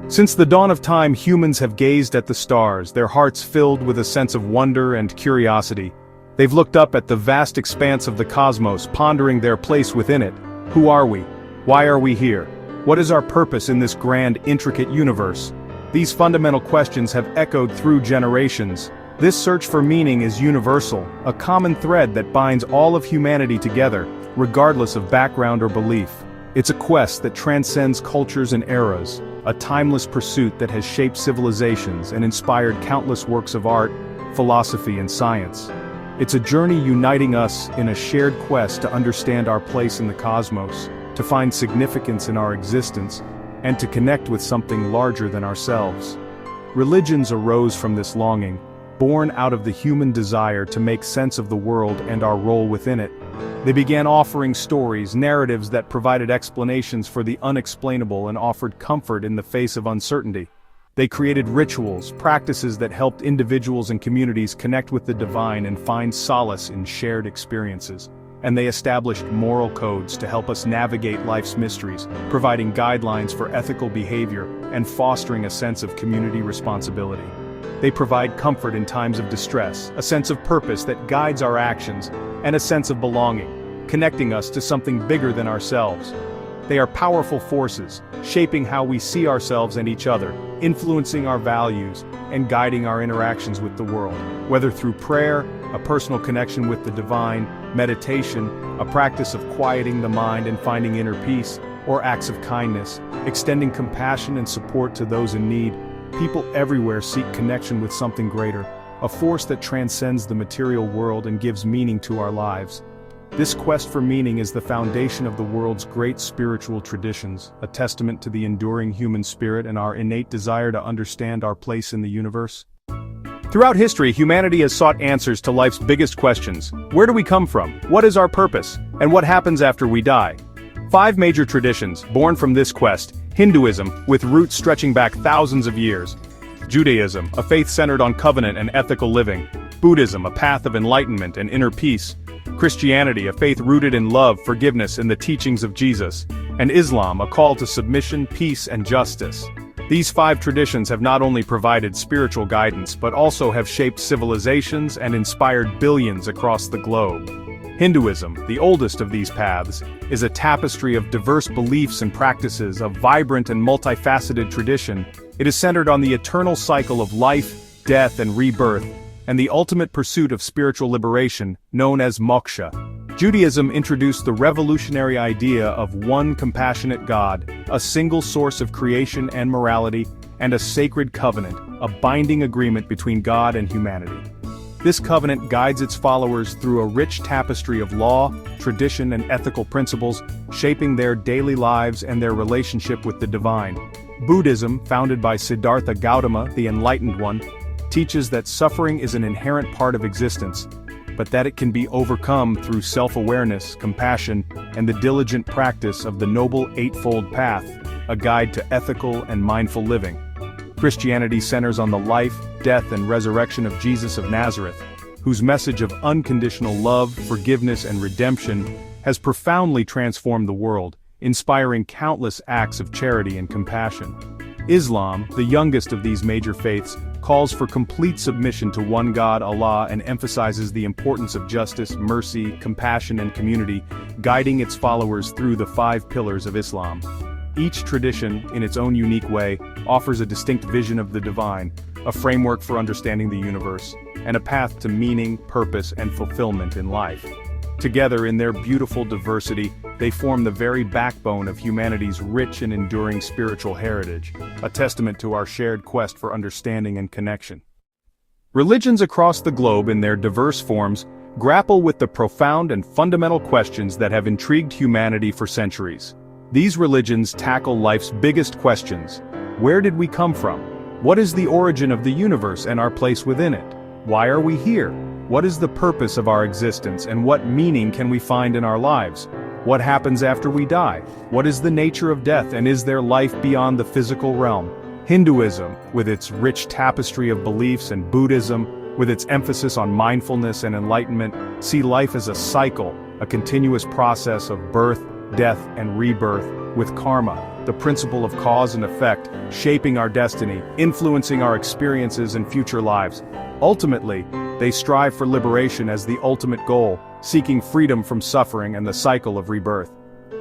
Since the dawn of time, humans have gazed at the stars, their hearts filled with a sense of wonder and curiosity. They've looked up at the vast expanse of the cosmos, pondering their place within it. Who are we? Why are we here? What is our purpose in this grand, intricate universe? These fundamental questions have echoed through generations. This search for meaning is universal, a common thread that binds all of humanity together, regardless of background or belief. It's a quest that transcends cultures and eras, a timeless pursuit that has shaped civilizations and inspired countless works of art, philosophy, and science. It's a journey uniting us in a shared quest to understand our place in the cosmos, to find significance in our existence, and to connect with something larger than ourselves. Religions arose from this longing, born out of the human desire to make sense of the world and our role within it. They began offering stories, narratives that provided explanations for the unexplainable and offered comfort in the face of uncertainty. They created rituals, practices that helped individuals and communities connect with the divine and find solace in shared experiences. And they established moral codes to help us navigate life's mysteries, providing guidelines for ethical behavior and fostering a sense of community responsibility. They provide comfort in times of distress, a sense of purpose that guides our actions, and a sense of belonging, connecting us to something bigger than ourselves. They are powerful forces, shaping how we see ourselves and each other, influencing our values, and guiding our interactions with the world. Whether through prayer, a personal connection with the divine, meditation, a practice of quieting the mind and finding inner peace, or acts of kindness, extending compassion and support to those in need, people everywhere seek connection with something greater, a force that transcends the material world and gives meaning to our lives. This quest for meaning is the foundation of the world's great spiritual traditions, a testament to the enduring human spirit and our innate desire to understand our place in the universe. Throughout history, humanity has sought answers to life's biggest questions. Where do we come from? What is our purpose? And what happens after we die? 5 major traditions, born from this quest: Hinduism, with roots stretching back thousands of years. Judaism, a faith centered on covenant and ethical living. Buddhism, a path of enlightenment and inner peace. Christianity, a faith rooted in love, forgiveness, and the teachings of Jesus. And Islam, a call to submission, peace, and justice. These 5 traditions have not only provided spiritual guidance but also have shaped civilizations and inspired billions across the globe. Hinduism, the oldest of these paths, is a tapestry of diverse beliefs and practices, a vibrant and multifaceted tradition. It is centered on the eternal cycle of life, death, and rebirth, and the ultimate pursuit of spiritual liberation, known as moksha. Judaism introduced the revolutionary idea of one compassionate God, a single source of creation and morality, and a sacred covenant, a binding agreement between God and humanity. This covenant guides its followers through a rich tapestry of law, tradition, and ethical principles, shaping their daily lives and their relationship with the divine. Buddhism, founded by Siddhartha Gautama, the Enlightened One, teaches that suffering is an inherent part of existence, but that it can be overcome through self-awareness, compassion, and the diligent practice of the Noble Eightfold Path, a guide to ethical and mindful living. Christianity centers on the life, death, and resurrection of Jesus of Nazareth, whose message of unconditional love, forgiveness, and redemption has profoundly transformed the world, inspiring countless acts of charity and compassion. Islam, the youngest of these major faiths, calls for complete submission to one God, Allah, and emphasizes the importance of justice, mercy, compassion, and community, guiding its followers through the 5 pillars of Islam. Each tradition, in its own unique way, offers a distinct vision of the divine, a framework for understanding the universe, and a path to meaning, purpose, and fulfillment in life. Together, in their beautiful diversity, they form the very backbone of humanity's rich and enduring spiritual heritage, a testament to our shared quest for understanding and connection. Religions across the globe, in their diverse forms, grapple with the profound and fundamental questions that have intrigued humanity for centuries. These religions tackle life's biggest questions. Where did we come from? What is the origin of the universe and our place within it? Why are we here? What is the purpose of our existence, and what meaning can we find in our lives? What happens after we die? What is the nature of death, and is there life beyond the physical realm? Hinduism, with its rich tapestry of beliefs, and Buddhism, with its emphasis on mindfulness and enlightenment, see life as a cycle, a continuous process of birth, death, and rebirth, with karma, the principle of cause and effect, shaping our destiny, influencing our experiences and future lives. Ultimately, they strive for liberation as the ultimate goal, seeking freedom from suffering and the cycle of rebirth.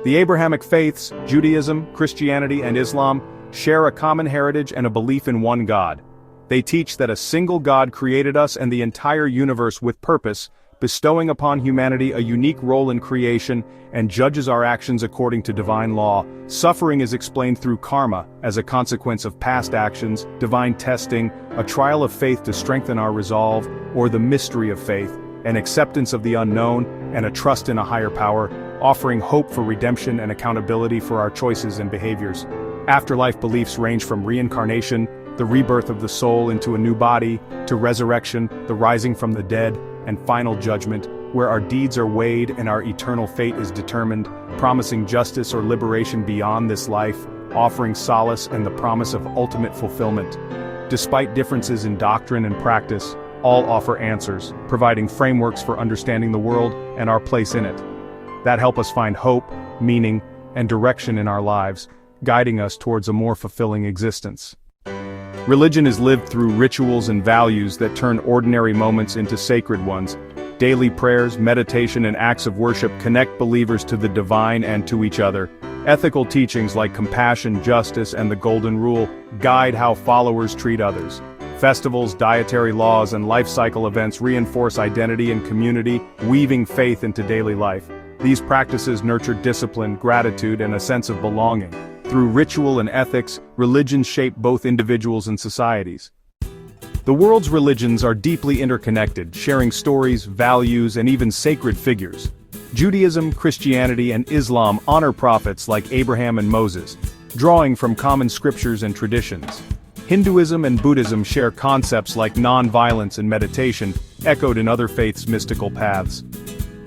The Abrahamic faiths, Judaism, Christianity, and Islam, share a common heritage and a belief in one God. They teach that a single God created us and the entire universe with purpose, bestowing upon humanity a unique role in creation, and judges our actions according to divine law. Suffering is explained through karma, as a consequence of past actions, divine testing, a trial of faith to strengthen our resolve, or the mystery of faith, an acceptance of the unknown, and a trust in a higher power, offering hope for redemption and accountability for our choices and behaviors. Afterlife beliefs range from reincarnation, the rebirth of the soul into a new body, to resurrection, the rising from the dead, and final judgment, where our deeds are weighed and our eternal fate is determined, promising justice or liberation beyond this life, offering solace and the promise of ultimate fulfillment. Despite differences in doctrine and practice, all offer answers, providing frameworks for understanding the world and our place in it, that help us find hope, meaning, and direction in our lives, guiding us towards a more fulfilling existence. Religion is lived through rituals and values that turn ordinary moments into sacred ones. Daily prayers, meditation, and acts of worship connect believers to the divine and to each other. Ethical teachings like compassion, justice, and the Golden Rule guide how followers treat others. Festivals, dietary laws, and life cycle events reinforce identity and community, weaving faith into daily life. These practices nurture discipline, gratitude, and a sense of belonging. Through ritual and ethics, religions shape both individuals and societies. The world's religions are deeply interconnected, sharing stories, values, and even sacred figures. Judaism, Christianity, and Islam honor prophets like Abraham and Moses, drawing from common scriptures and traditions. Hinduism and Buddhism share concepts like non-violence and meditation, echoed in other faiths' mystical paths.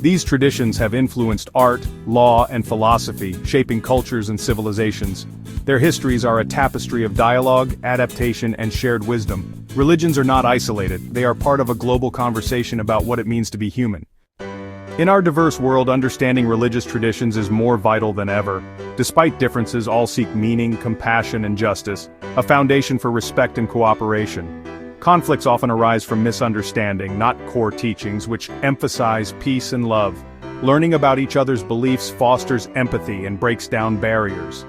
These traditions have influenced art, law, and philosophy, shaping cultures and civilizations. Their histories are a tapestry of dialogue, adaptation, and shared wisdom. Religions are not isolated, they are part of a global conversation about what it means to be human. In our diverse world, understanding religious traditions is more vital than ever. Despite differences, all seek meaning, compassion, and justice, a foundation for respect and cooperation. Conflicts often arise from misunderstanding, not core teachings, which emphasize peace and love. Learning about each other's beliefs fosters empathy and breaks down barriers.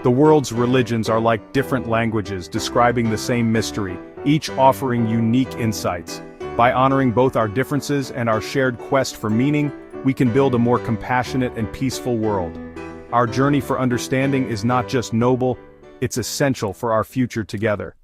The world's religions are like different languages describing the same mystery, each offering unique insights. By honoring both our differences and our shared quest for meaning, we can build a more compassionate and peaceful world. Our journey for understanding is not just noble, it's essential for our future together.